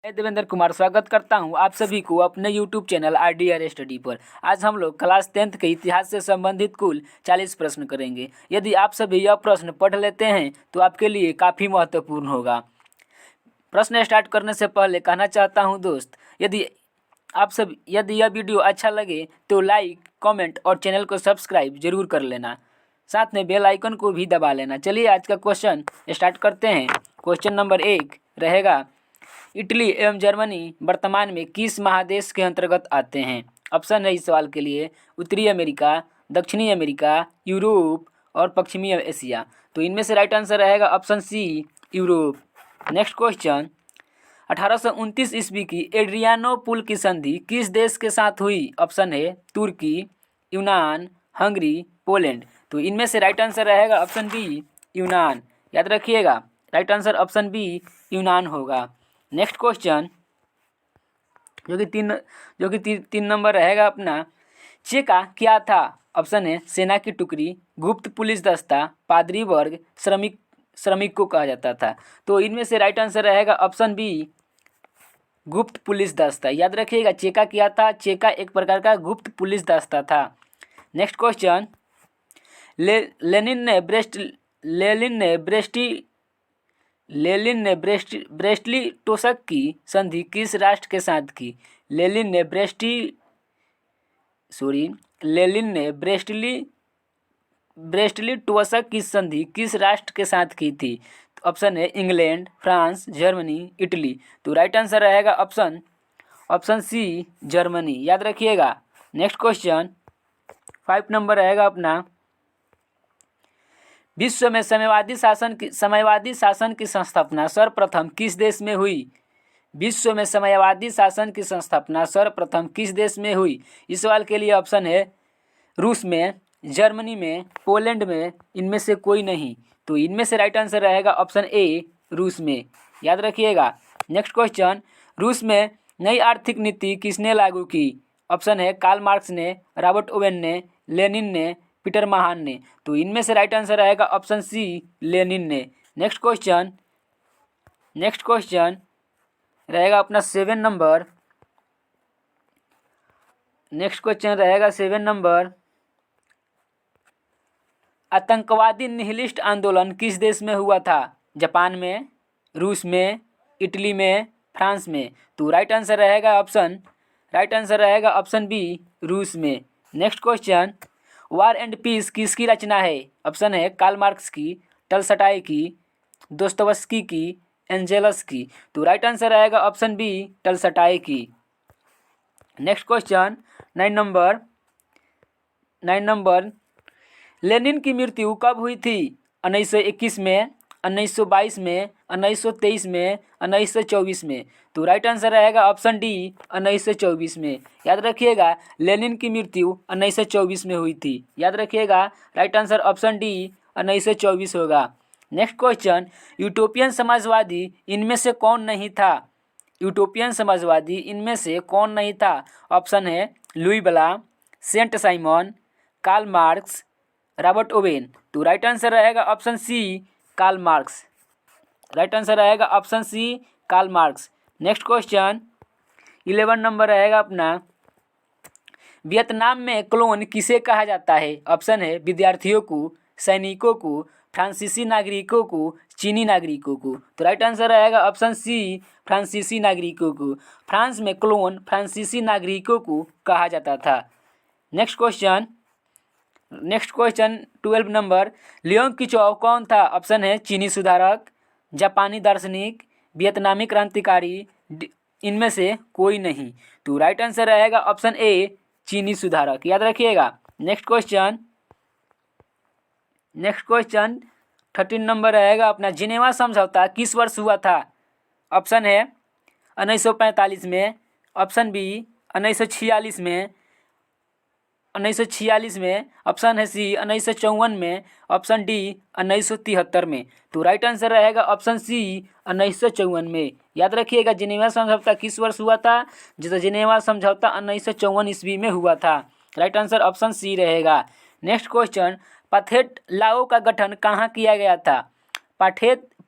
मैं देवेंद्र कुमार स्वागत करता हूं आप सभी को अपने YouTube चैनल RDR स्टडी पर। आज हम लोग क्लास 10th के इतिहास से संबंधित कुल 40 प्रश्न करेंगे। यदि आप सभी यह प्रश्न पढ़ लेते हैं तो आपके लिए काफ़ी महत्वपूर्ण होगा। प्रश्न स्टार्ट करने से पहले कहना चाहता हूं दोस्त, यदि यह वीडियो अच्छा लगे तो लाइक, कमेंट और चैनल को सब्सक्राइब जरूर कर लेना। साथ में बेल आइकन को भी दबा लेना। चलिए आज का क्वेश्चन स्टार्ट करते हैं। क्वेश्चन नंबर 1 रहेगा, इटली एवं जर्मनी वर्तमान में किस महादेश के अंतर्गत आते हैं? ऑप्शन है इस सवाल के लिए उत्तरी अमेरिका, दक्षिणी अमेरिका, यूरोप और पश्चिमी एशिया। तो इनमें से राइट आंसर रहेगा option C, Europe. Next question, 1829 ईस्वी की एड्रियानोपुल की संधि किस देश के साथ हुई? ऑप्शन है तुर्की, यूनान, हंगरी, पोलैंड। तो इनमें से राइट आंसर रहेगा ऑप्शन बी, यूनान। याद रखिएगा, राइट आंसर ऑप्शन बी, यूनान होगा। नेक्स्ट क्वेश्चन जो कि तीन नंबर रहेगा अपना, चेका क्या था? ऑप्शन है सेना की टुकड़ी, गुप्त पुलिस दस्ता, पादरी वर्ग, श्रमिक को कहा जाता था। तो इनमें से राइट आंसर रहेगा ऑप्शन बी, गुप्त पुलिस दस्ता। याद रखिएगा, चेका क्या था? चेका एक प्रकार का गुप्त पुलिस दस्ता था। नेक्स्ट क्वेश्चन, लेनिन ने ब्रेस्टली टोसक की संधि किस राष्ट्र के साथ की? लेनिन ने ब्रेस्टली टोसक की संधि किस राष्ट्र के साथ की थी? ऑप्शन है इंग्लैंड, फ्रांस, जर्मनी, इटली। तो राइट आंसर रहेगा ऑप्शन सी, जर्मनी। याद रखिएगा। नेक्स्ट क्वेश्चन 5 नंबर रहेगा अपना, विश्व में साम्यवादी शासन की संस्थापना सर्वप्रथम किस देश में हुई? विश्व में साम्यवादी शासन की संस्थापना सर्वप्रथम किस देश में हुई? इस सवाल के लिए ऑप्शन है रूस में, जर्मनी में, पोलैंड में, इनमें से कोई नहीं। तो इनमें से राइट आंसर रहेगा ऑप्शन ए, रूस में। याद रखिएगा। नेक्स्ट क्वेश्चन, रूस में नई आर्थिक नीति किसने लागू की? ऑप्शन है कार्ल मार्क्स ने, रॉबर्ट ओवेन ने, लेनिन ने, पीटर महान ने। तो इनमें से राइट आंसर रहेगा ऑप्शन सी, लेनिन ने। नेक्स्ट क्वेश्चन रहेगा अपना 7 नंबर। नेक्स्ट क्वेश्चन रहेगा 7 नंबर, आतंकवादी निहिलिस्ट आंदोलन किस देश में हुआ था? जापान में, रूस में, इटली में, फ्रांस में। तो राइट आंसर रहेगा ऑप्शन बी, रूस में। Next question, War and Peace किसकी रचना है? ऑप्शन है कार्ल मार्क्स की, टॉलस्टॉय की, दोस्तोयेव्स्की की, एंजेल्स की। तो राइट आंसर रहेगा ऑप्शन बी, टॉलस्टॉय की। नेक्स्ट क्वेश्चन 9 नंबर, लेनिन की मृत्यु कब हुई थी? 1921 में, 1922 में, 1923 में, 1924 में। तो राइट आंसर रहेगा ऑप्शन डी, 1924 में। याद रखिएगा, लेनिन की मृत्यु 1924 में हुई थी। याद रखिएगा, राइट आंसर ऑप्शन डी, 1924 होगा। नेक्स्ट क्वेश्चन, यूटोपियन समाजवादी इनमें से कौन नहीं था? यूटोपियन समाजवादी इनमें से कौन नहीं था? ऑप्शन है Louis Blanc, Saint Simon, Karl Marx, Robert Owen. तो राइट आंसर रहेगा option C, Karl Marx. Right answer रहेगा option C, Karl Marx. Next question 11 number रहेगा अपना, वियतनाम में क्लोन किसे कहा जाता है? ऑप्शन है विद्यार्थियों को, सैनिकों को, फ्रांसीसी नागरिकों को, चीनी नागरिकों को। तो राइट आंसर रहेगा ऑप्शन सी, फ्रांसीसी नागरिकों को। फ्रांस में क्लोन फ्रांसीसी नागरिकों को कहा जाता था। नेक्स्ट क्वेश्चन 12 नंबर, लियोंग कीचो कौन था? ऑप्शन है चीनी सुधारक, जापानी दार्शनिक, वियतनामी क्रांतिकारी, इनमें से कोई नहीं। तो राइट आंसर रहेगा ऑप्शन ए, चीनी सुधारक। याद रखिएगा। नेक्स्ट क्वेश्चन 13 नंबर रहेगा अपना, जिनेवा समझौता किस वर्ष हुआ था? ऑप्शन है 1945 में, ऑप्शन बी 1946 में, 1946 में, ऑप्शन है सी 1954 में, ऑप्शन डी 1973 में। तो राइट आंसर रहेगा ऑप्शन सी, 1954 में। याद रखिएगा, जिनेवा समझौता किस वर्ष हुआ था? जिनेवा समझौता 1954 ईस्वी में हुआ था। राइट आंसर ऑप्शन सी रहेगा। नेक्स्ट क्वेश्चन, पाथेट लाओ का गठन कहाँ किया गया था?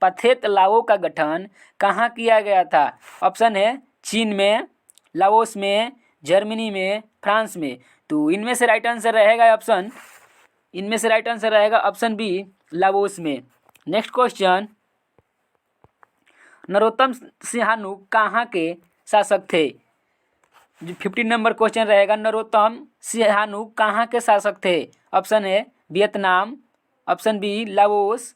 पथेत लाओ का गठन कहाँ किया गया था? ऑप्शन है चीन में, लाओस में, जर्मनी में, फ्रांस में। तो इनमें से राइट आंसर रहेगा ऑप्शन बी, लाओस में। नेक्स्ट क्वेश्चन, नरोत्तम सिंहाणु कहाँ के शासक थे? 15 नंबर क्वेश्चन रहेगा, नरोत्तम सिंहाणु कहाँ के शासक थे? ऑप्शन है Vietnam, option B Laos,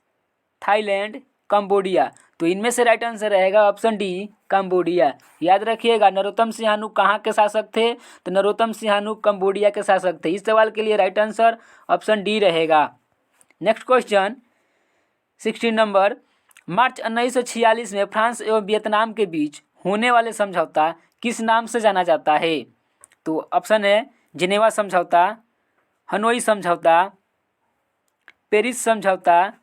Thailand, Cambodia. तो इनमें से राइट आंसर रहेगा ऑप्शन डी, कंबोडिया। याद रखिएगा, नरोत्तम सिंहाणु कहाँ के शासक थे? तो नरोत्तम सिंहाणु कंबोडिया के शासक थे। इस सवाल के लिए राइट आंसर ऑप्शन डी रहेगा। नेक्स्ट क्वेश्चन 16 नंबर, मार्च 1946 में फ्रांस एवं वियतनाम के बीच होने वाले समझौता किस नाम से जाना जाता है? तो ऑप्शन है जिनेवा समझौता, हनोई समझौता, पेरिस समझौता,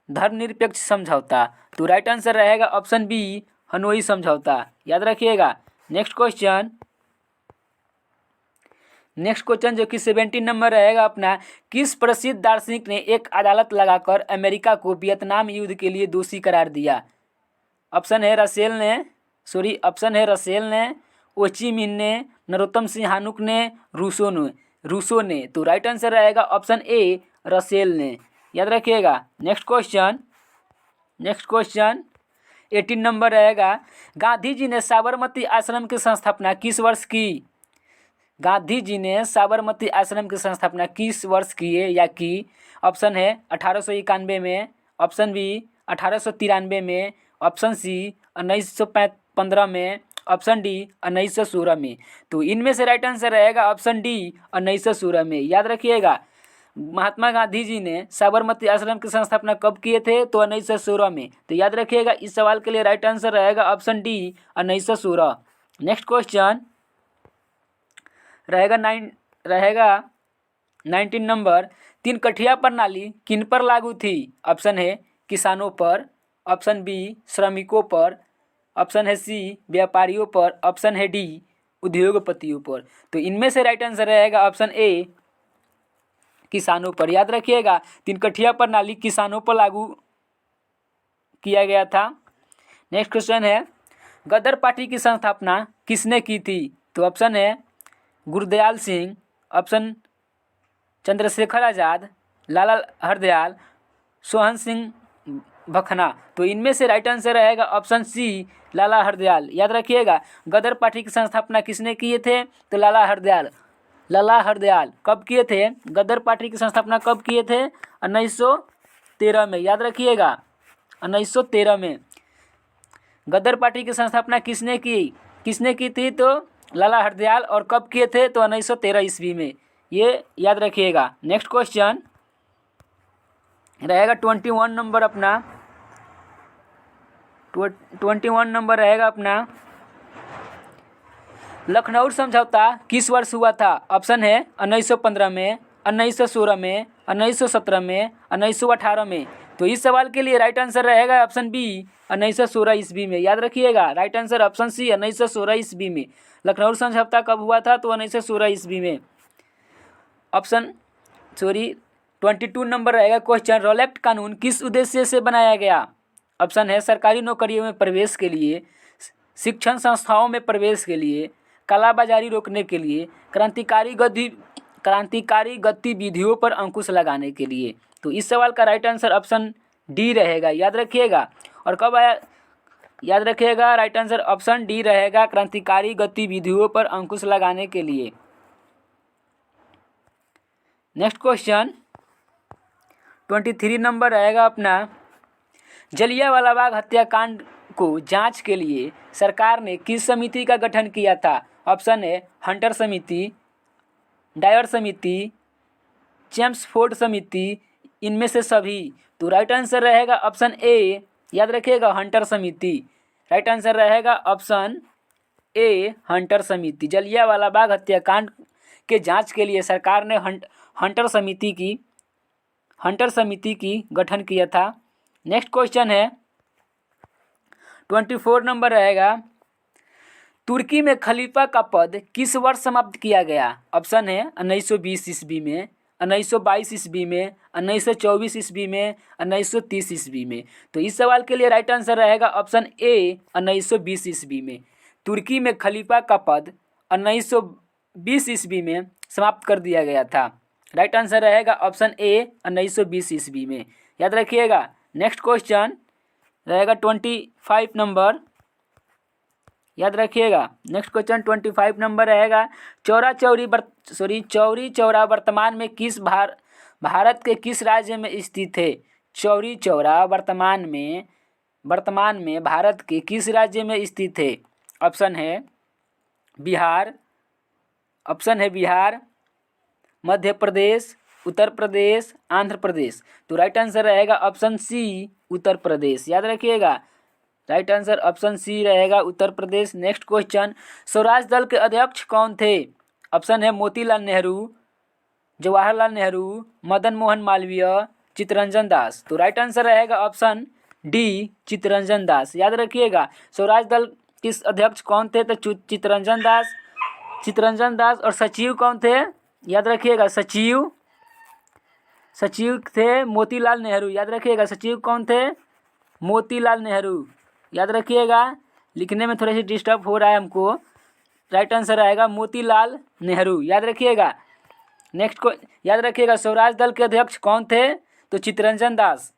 धर्मनिरपेक्ष समझौता। तो राइट आंसर रहेगा ऑप्शन बी, हनोई समझौता। याद रखिएगा। नेक्स्ट क्वेश्चन जो कि 17 नंबर रहेगा अपना, किस प्रसिद्ध दार्शनिक ने एक अदालत लगाकर अमेरिका को वियतनाम युद्ध के लिए दोषी करार दिया? ऑप्शन है रसेल ने, ओची मिन ने, नरोत्तम सिंहाणु ने, रूसो ने। तो राइट आंसर रहेगा ऑप्शन ए, रसेल ने। याद रखिएगा। नेक्स्ट क्वेश्चन 18 नंबर रहेगा, गांधी जी ने साबरमती आश्रम की स्थापना किस वर्ष की? गांधी जी ने साबरमती आश्रम की स्थापना किस वर्ष किए या की? ऑप्शन है 1891 में, ऑप्शन बी 1893 में, ऑप्शन सी 1915 में, ऑप्शन डी 1916 में। तो इनमें से राइट आंसर रहेगा ऑप्शन डी, 1916 में। याद रखिएगा, महात्मा गांधी जी ने साबरमती आश्रम की स्थापना कब किए थे? तो 1916 में। तो याद रखिएगा, इस सवाल के लिए राइट आंसर रहेगा ऑप्शन डी, 1916। नेक्स्ट क्वेश्चन रहेगा 19 नंबर, तीन कठिया प्रणाली किन पर लागू थी? ऑप्शन है किसानों पर, ऑप्शन बी श्रमिकों पर, ऑप्शन है सी व्यापारियों पर, ऑप्शन है डी उद्योगपतियों पर। तो इनमें से राइट आंसर रहेगा ऑप्शन ए, किसानों पर। याद रखिएगा, तीन कठिया प्रणाली किसानों पर लागू किया गया था। नेक्स्ट क्वेश्चन है, गदर पार्टी की स्थापना किसने की थी? तो ऑप्शन है गुरदयाल सिंह, ऑप्शन चंद्रशेखर आज़ाद, लाला हरदयाल, सोहन सिंह भखना। तो इनमें से राइट आंसर रहेगा ऑप्शन सी, लाला हरदयाल। याद रखिएगा, गदर पार्टी की स्थापना किसने किए थे? तो लाला हरदयाल। कब किए थे? गदर पार्टी की स्थापना कब किए थे? 1913 में। याद रखिएगा, 1913 में गदर पार्टी की स्थापना किसने की थी? तो लाला हरदयाल। और कब किए थे? तो 1913 ईस्वी में। ये याद रखिएगा। नेक्स्ट क्वेश्चन रहेगा 21 नंबर अपना, 21 नंबर रहेगा अपना, लखनऊ समझौता किस वर्ष हुआ था? ऑप्शन है 1915 में, 1916 में, 1917 में, 1918 में। तो इस सवाल के लिए राइट आंसर रहेगा ऑप्शन बी, 1916 ईस्वी में। याद रखिएगा, राइट आंसर ऑप्शन सी, 1916 ईस्वी में। लखनऊ समझौता कब हुआ था? तो 1916 ईस्वी में। 22 नंबर रहेगा क्वेश्चन, रॉलेट कानून किस उद्देश्य से बनाया गया? ऑप्शन है सरकारी नौकरियों में प्रवेश के लिए, शिक्षण संस्थाओं में प्रवेश के लिए, कालाबाजारी रोकने के लिए, क्रांतिकारी गतिविधियों पर अंकुश लगाने के लिए। तो इस सवाल का राइट आंसर ऑप्शन डी रहेगा। याद रखिएगा। और कब आया? याद रखिएगा, राइट आंसर ऑप्शन डी रहेगा, क्रांतिकारी गतिविधियों पर अंकुश लगाने के लिए। नेक्स्ट क्वेश्चन 23 नंबर रहेगा अपना, जलियांवाला बाग हत्याकांड को जांच के लिए सरकार ने किस समिति का गठन किया था? ऑप्शन है हंटर समिति, डायर समिति, चेम्सफोर्ड समिति, इनमें से सभी। तो राइट आंसर रहेगा ऑप्शन ए। याद रखिएगा, हंटर समिति। राइट आंसर रहेगा ऑप्शन ए, हंटर समिति। जलियांवाला बाग हत्याकांड के जांच के लिए सरकार ने हंटर समिति की गठन किया था। नेक्स्ट क्वेश्चन है 24 नंबर रहेगा, तुर्की में खलीफा का पद किस वर्ष समाप्त किया गया? ऑप्शन है 1920 ईस्वी में, 1922 ईस्वी में, 1924 ईस्वी में, 1930 ईस्वी में। तो इस सवाल के लिए राइट आंसर रहेगा ऑप्शन ए 1920 ईस्वी में। तुर्की में खलीफा का पद 1920 ईस्वी में समाप्त कर दिया गया था। राइट आंसर रहेगा ऑप्शन ए 1920 ईस्वी में। याद रखिएगा। नेक्स्ट क्वेश्चन रहेगा 25 नंबर। याद रखिएगा। नेक्स्ट क्वेश्चन 25 नंबर रहेगा। चौरी चौरा वर्तमान में भारत के किस राज्य में स्थित है? चौरी चौरा वर्तमान में भारत के किस राज्य में स्थित है? ऑप्शन है बिहार, मध्य प्रदेश, उत्तर प्रदेश, आंध्र प्रदेश। तो राइट आंसर रहेगा ऑप्शन सी उत्तर प्रदेश। याद रखिएगा। राइट आंसर ऑप्शन सी रहेगा उत्तर प्रदेश। नेक्स्ट क्वेश्चन, स्वराज दल के अध्यक्ष कौन थे? ऑप्शन है मोतीलाल नेहरू, जवाहरलाल नेहरू, मदन मोहन मालवीय, चित्तरंजन दास। तो राइट आंसर रहेगा ऑप्शन डी चित्तरंजन दास। याद रखिएगा। स्वराज दल के अध्यक्ष कौन थे? तो चित्तरंजन दास। और सचिव कौन थे? याद रखिएगा। सचिव थे मोतीलाल नेहरू। याद रखिएगा। सचिव कौन थे? मोतीलाल नेहरू। याद रखिएगा। लिखने में थोड़ा सी डिस्टर्ब हो रहा है हमको। राइट आंसर आएगा मोतीलाल नेहरू। याद रखिएगा। नेक्स्ट को याद रखिएगा। स्वराज दल के अध्यक्ष कौन थे? तो चित्तरंजन दास।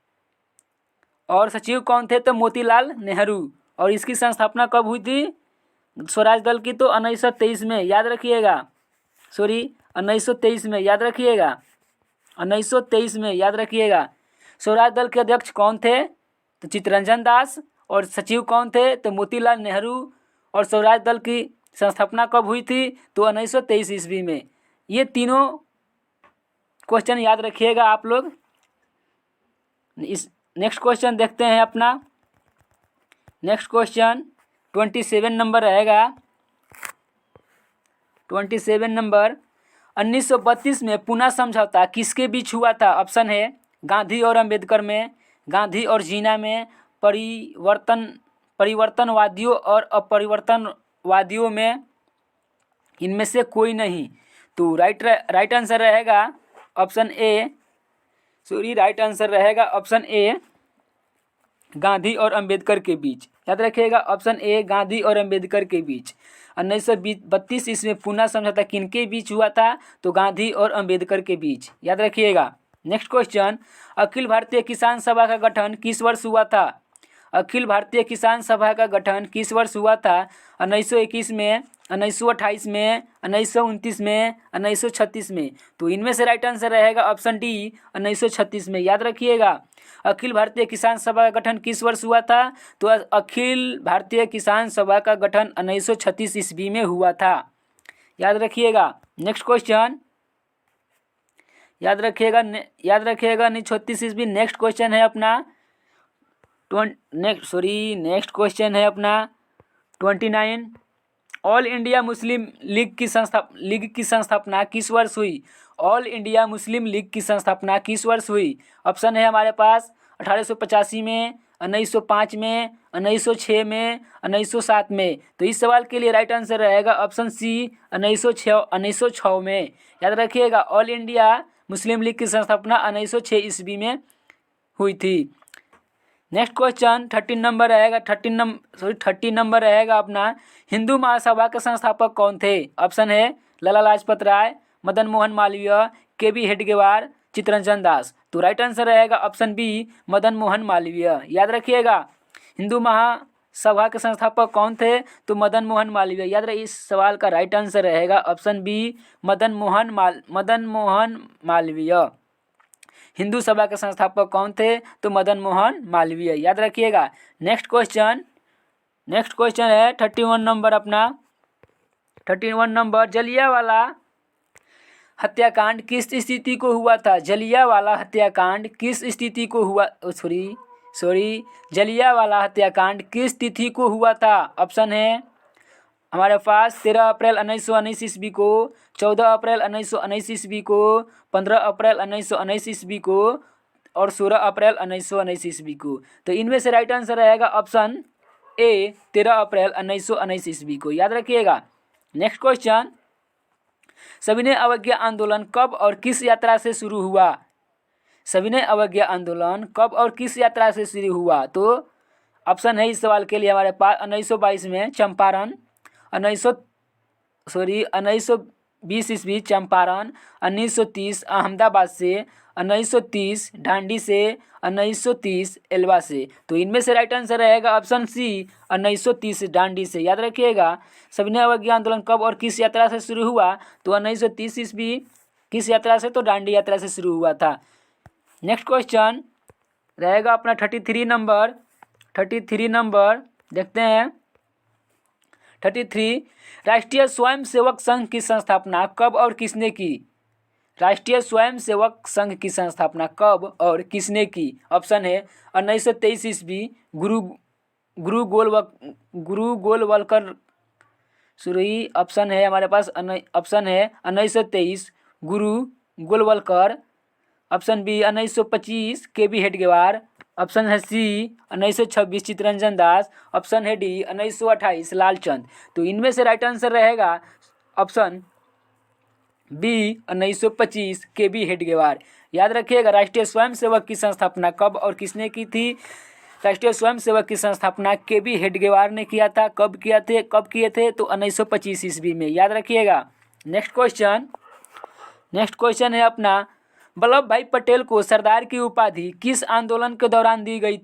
और सचिव कौन थे? तो मोतीलाल नेहरू। और इसकी संस्थापना कब हुई थी स्वराज दल की? तो 1923 में। याद रखिएगा। 1923 में। याद रखिएगा। 1923 में। याद रखिएगा। स्वराज दल के अध्यक्ष कौन थे? तो चित्तरंजन दास। और सचिव कौन थे? तो मोतीलाल नेहरू। और स्वराज दल की संस्थापना कब हुई थी? तो 1923 ईस्वी में। ये तीनों क्वेश्चन याद रखिएगा आप लोग। इस नेक्स्ट क्वेश्चन देखते हैं अपना। नेक्स्ट क्वेश्चन 27 नंबर रहेगा। 27 नंबर, 1932 में पुनः समझौता किसके बीच हुआ था? ऑप्शन है गांधी और अंबेडकर में, गांधी और जीना में, परिवर्तनवादियों और अपरिवर्तनवादियों में, इनमें से कोई नहीं। तो राइट आंसर रहेगा ऑप्शन ए। राइट आंसर रहेगा ऑप्शन ए गांधी और अंबेडकर के बीच। याद रखिएगा। ऑप्शन ए गांधी और अंबेडकर के बीच 1932 ईस्वी में पुनः समझौता किनके बीच हुआ था? तो गांधी और अंबेडकर के बीच। याद रखिएगा। नेक्स्ट क्वेश्चन, अखिल भारतीय किसान सभा का गठन किस वर्ष हुआ था? अखिल भारतीय किसान सभा का गठन किस वर्ष हुआ था? 1921 में, 1928 में, 1929 में, 1936 में। तो इनमें से राइट आंसर रहेगा ऑप्शन डी 1936 में। याद रखिएगा। अखिल भारतीय किसान सभा का गठन किस वर्ष हुआ था? तो अखिल भारतीय किसान सभा का गठन 1936 ईस्वी में हुआ था। याद रखिएगा। नेक्स्ट क्वेश्चन याद रखिएगा 1936 ईस्वी। नेक्स्ट क्वेश्चन है अपना नेक्स्ट क्वेश्चन है अपना 29। ऑल इंडिया मुस्लिम लीग की संस्थापना किस वर्ष हुई? ऑल इंडिया मुस्लिम लीग की संस्थापना किस वर्ष हुई? ऑप्शन है हमारे पास 1885 में, 1905 में, 1906 में, 1907 में। तो इस सवाल के लिए राइट आंसर रहेगा ऑप्शन सी 1906 में। याद रखिएगा। ऑल इंडिया मुस्लिम लीग की संस्थापना 1906 ईस्वी में हुई थी। नेक्स्ट क्वेश्चन 13 नंबर रहेगा। 30 नंबर रहेगा अपना। हिंदू महासभा के संस्थापक कौन थे? ऑप्शन है लाला लाजपत राय, मदन मोहन मालवीय, के.बी. हेडगेवार, चित्तरंजन दास। तो राइट आंसर रहेगा ऑप्शन बी मदन मोहन मालवीय। याद रखिएगा। हिंदू महासभा के संस्थापक कौन थे? तो मदन मोहन मालवीय। याद रखिए। इस सवाल का राइट आंसर रहेगा ऑप्शन बी मदन मोहन मालवीय। हिंदू सभा के संस्थापक कौन थे? तो मदन मोहन मालवीय। याद रखिएगा। नेक्स्ट क्वेश्चन है 31 नंबर अपना। 31 नंबर, जलियांवाला हत्याकांड किस स्थिति को हुआ था? जलियांवाला हत्याकांड किस स्थिति को हुआ? जलियांवाला हत्याकांड किस तिथि को हुआ था? ऑप्शन है हमारे पास 13 अप्रैल 1919 ईस्वी को, 14 अप्रैल 1919 ईस्वी को, 15 अप्रैल 1919 ईस्वी को और 16 अप्रैल 1919 ईस्वी को। तो इनमें से राइट आंसर रहेगा ऑप्शन ए 13 अप्रैल 1919 ईस्वी को। याद रखिएगा। नेक्स्ट क्वेश्चन सविनय अवज्ञा आंदोलन कब और किस यात्रा से शुरू हुआ? सविनय अवज्ञा आंदोलन कब और किस यात्रा से शुरू हुआ? तो ऑप्शन है इस सवाल के लिए हमारे पास 1922 में चंपारण, 1920 ईस्वी चंपारण, 1930 अहमदाबाद से, 1930 डांडी से, 1930 एल्वा से। तो इनमें से राइट आंसर रहेगा ऑप्शन सी 1930 डांडी से। याद रखिएगा सविनय अवज्ञा आंदोलन कब और किस यात्रा से शुरू हुआ? तो 1930 ईस्वी किस यात्रा से? तो डांडी यात्रा से शुरू हुआ था। नेक्स्ट क्वेश्चन रहेगा अपना 33 नंबर देखते हैं। 33 राष्ट्रीय स्वयंसेवक संघ की स्थापना कब और किसने की? राष्ट्रीय स्वयंसेवक संघ की स्थापना कब और किसने की? ऑप्शन है 1923 ईस्वी गुरु गोलवलकर सुरई। ऑप्शन है हमारे पास ऑप्शन है 1923 Guru Golwalkar. Option B 1925 K B. Hedgewar. Option है सी 1926 चित्तरंजन दास। ऑप्शन है डी 1928 लालचंद। तो इनमें से राइट आंसर रहेगा ऑप्शन बी 1925 के.बी. हेडगेवार। याद रखिएगा राष्ट्रीय स्वयंसेवक की स्थापना कब और किसने की थी? राष्ट्रीय स्वयंसेवक की स्थापना के.बी. हेडगेवार ने किया था। कब किए थे? तो 1925 ईस्वी में। याद रखिएगा। नेक्स्ट क्वेश्चन है अपना वल्लभ भाई पटेल को सरदार की उपाधि किस आंदोलन के दौरान दी गई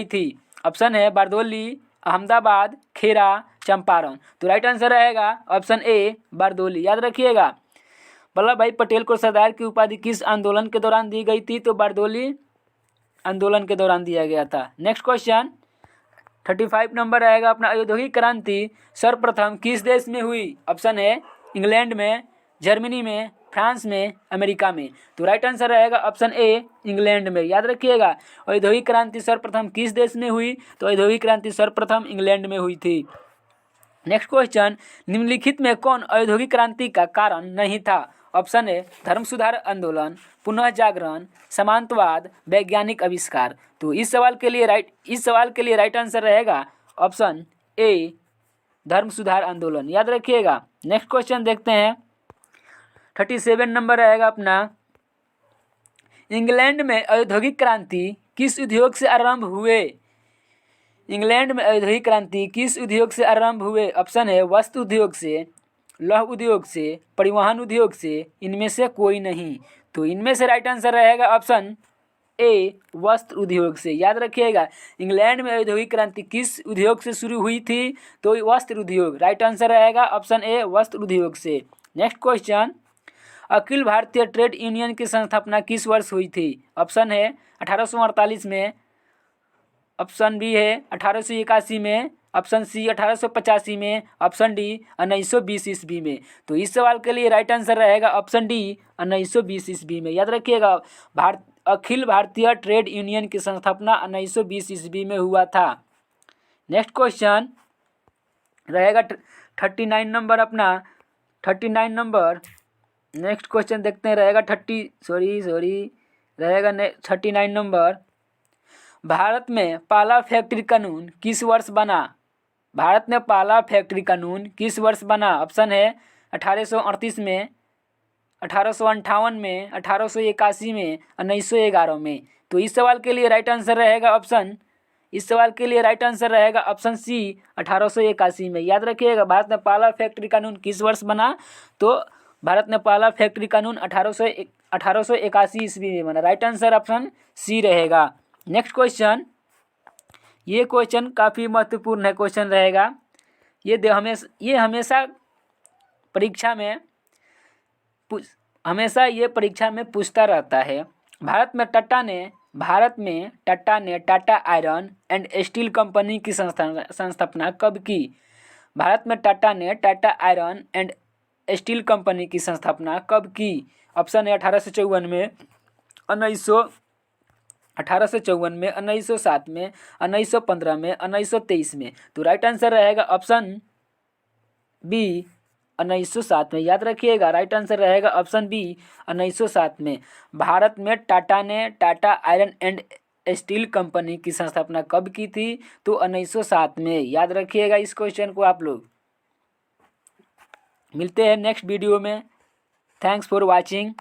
थी? ऑप्शन है बारदोली, अहमदाबाद, खेरा, चंपारण। तो राइट आंसर रहेगा ऑप्शन ए बारदोली। याद रखिएगा वल्लभ भाई पटेल को सरदार की उपाधि किस आंदोलन के दौरान दी गई थी? तो बारदोली आंदोलन के दौरान दिया गया था। नेक्स्ट क्वेश्चन 35 नंबर रहेगा अपना औद्योगिक क्रांति सर्वप्रथम किस देश में हुई? ऑप्शन है इंग्लैंड में, जर्मनी में, फ्रांस में, अमेरिका में। तो राइट आंसर रहेगा ऑप्शन ए इंग्लैंड में। याद रखिएगा औद्योगिक क्रांति सर्वप्रथम किस देश में हुई? तो औद्योगिक क्रांति सर्वप्रथम इंग्लैंड में हुई थी। नेक्स्ट क्वेश्चन निम्नलिखित में कौन औद्योगिक क्रांति का कारण नहीं था? ऑप्शन ए धर्म सुधार आंदोलन, पुनः जागरण, समांतवाद, वैज्ञानिक आविष्कार। तो इस सवाल के लिए राइट आंसर रहेगा ऑप्शन ए धर्म सुधार आंदोलन। याद रखिएगा। नेक्स्ट क्वेश्चन देखते हैं 37 नंबर रहेगा अपना इंग्लैंड में औद्योगिक क्रांति किस उद्योग से आरंभ हुए? इंग्लैंड में औद्योगिक क्रांति किस उद्योग से आरंभ हुए? ऑप्शन है वस्त्र उद्योग से, लौह उद्योग से, परिवहन उद्योग से, इनमें से कोई नहीं। तो इनमें से राइट आंसर रहेगा ऑप्शन ए वस्त्र उद्योग से। याद रखिएगा इंग्लैंड में औद्योगिक क्रांति किस उद्योग से शुरू हुई थी? तो वस्त्र उद्योग। राइट आंसर रहेगा ऑप्शन ए वस्त्र उद्योग से। Next question Akhil Bharatiya trade union की स्थापना किस वर्ष हुई थी? ऑप्शन है 1848 में, ऑप्शन बी है 1881 में, ऑप्शन सी 1885 में, ऑप्शन डी 1920 ईस्वी में। तो इस सवाल के लिए राइट आंसर रहेगा ऑप्शन डी 1920 ईस्वी में। याद रखिएगा अखिल भारतीय ट्रेड यूनियन की स्थापना 1920 ईस्वी में हुआ था। नेक्स्ट क्वेश्चन रहेगा 39 नंबर अपना 39 नंबर। नेक्स्ट क्वेश्चन देखते हैं रहेगा 39 नंबर। भारत में पहला फैक्ट्री कानून किस वर्ष बना? भारत में पहला फैक्ट्री कानून किस वर्ष बना? ऑप्शन है 1838 में, 1858 में, 1881 में, 1911 में। तो इस सवाल के लिए राइट आंसर रहेगा ऑप्शन सी 1881 में। याद रखिएगा भारत में पहला फैक्ट्री कानून किस वर्ष बना? तो भारत में पहला फैक्ट्री कानून 1881 ईस्वी में बना। राइट आंसर ऑप्शन सी रहेगा। नेक्स्ट क्वेश्चन, ये क्वेश्चन काफ़ी महत्वपूर्ण है क्वेश्चन रहेगा। ये हमेशा परीक्षा में पूछता रहता है। भारत में टाटा ने Tata iron and steel company की संस्थापना कब की? भारत में टाटा ने Tata iron and steel company की स्थापना कब की? ऑप्शन है 1854 में, 1854 में, 1907 में, 1915 में, 1923 में। तो राइट आंसर रहेगा ऑप्शन बी 1907 में। याद रखिएगा राइट आंसर रहेगा ऑप्शन बी 1907 में। भारत में टाटा ने Tata iron and steel company की स्थापना कब की थी? तो 1907 में। याद रखिएगा इस क्वेश्चन को आप लोग। मिलते हैं नेक्स्ट वीडियो में। Thanks for watching.